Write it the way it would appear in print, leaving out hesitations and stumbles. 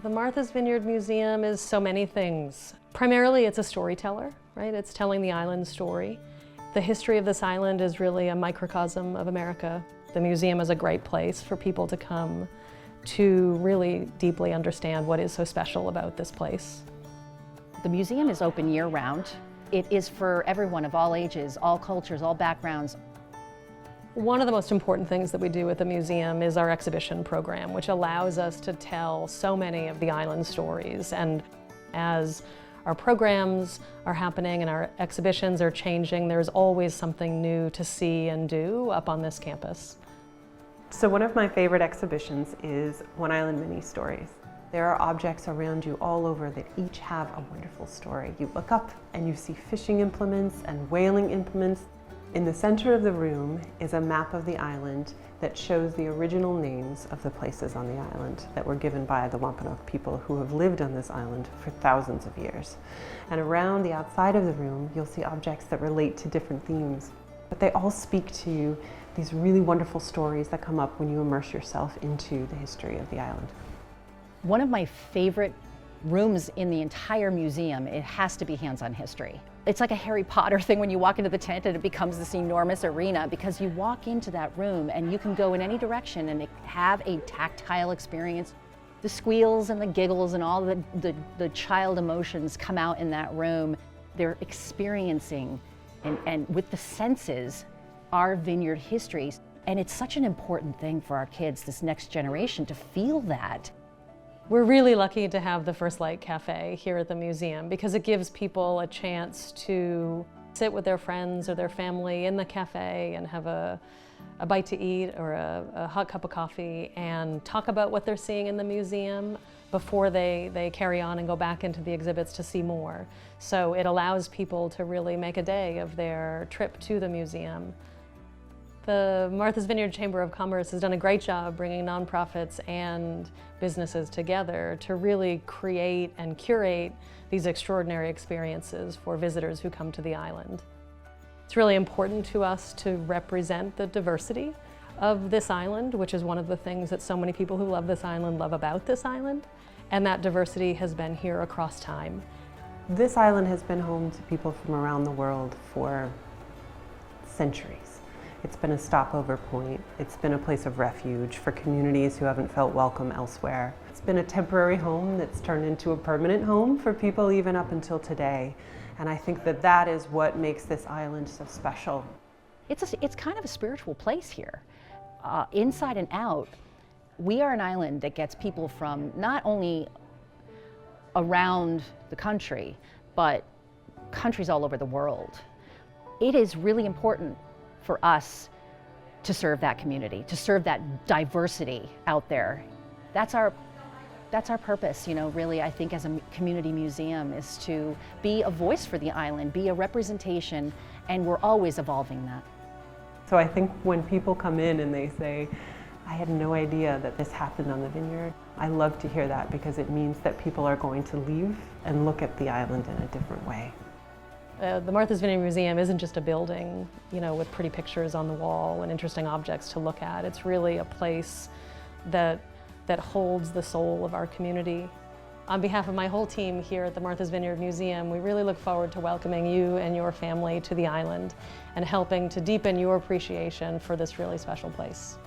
The Martha's Vineyard Museum is so many things. Primarily, it's a storyteller, right? It's telling the island's story. The history of this island is really a microcosm of America. The museum is a great place for people to come to really deeply understand what is so special about this place. The museum is open year-round. It is for everyone of all ages, all cultures, all backgrounds. One of the most important things that we do at the museum is our exhibition program, which allows us to tell so many of the island stories. And as our programs are happening and our exhibitions are changing, there's always something new to see and do up on this campus. So one of my favorite exhibitions is One Island Mini Stories. There are objects around you all over that each have a wonderful story. You look up and you see fishing implements and whaling implements. In the center of the room is a map of the island that shows the original names of the places on the island that were given by the Wampanoag people who have lived on this island for thousands of years. And around the outside of the room, you'll see objects that relate to different themes, but they all speak to these really wonderful stories that come up when you immerse yourself into the history of the island. One of my favorite rooms in the entire museum, it has to be hands-on history. It's like a Harry Potter thing when you walk into the tent and it becomes this enormous arena, because you walk into that room and you can go in any direction and have a tactile experience. The squeals and the giggles and all the child emotions come out in that room. They're experiencing and with the senses our vineyard histories. And it's such an important thing for our kids, this next generation, to feel that. We're really lucky to have the First Light Café here at the museum because it gives people a chance to sit with their friends or their family in the cafe and have a bite to eat or a hot cup of coffee and talk about what they're seeing in the museum before they carry on and go back into the exhibits to see more. So it allows people to really make a day of their trip to the museum. The Martha's Vineyard Chamber of Commerce has done a great job bringing nonprofits and businesses together to really create and curate these extraordinary experiences for visitors who come to the island. It's really important to us to represent the diversity of this island, which is one of the things that so many people who love this island love about this island, and that diversity has been here across time. This island has been home to people from around the world for centuries. It's been a stopover point. It's been a place of refuge for communities who haven't felt welcome elsewhere. It's been a temporary home that's turned into a permanent home for people even up until today. And I think that that is what makes this island so special. It's kind of a spiritual place here. Inside and out, we are an island that gets people from not only around the country, but countries all over the world. It is really important for us to serve that community, to serve that diversity out there. That's our purpose, you know, really, I think, as a community museum, is to be a voice for the island, be a representation, and we're always evolving that. So I think when people come in and they say, I had no idea that this happened on the vineyard, I love to hear that because it means that people are going to leave and look at the island in a different way. The Martha's Vineyard Museum isn't just a building, you know, with pretty pictures on the wall and interesting objects to look at. It's really a place that holds the soul of our community. On behalf of my whole team here at the Martha's Vineyard Museum, we really look forward to welcoming you and your family to the island and helping to deepen your appreciation for this really special place.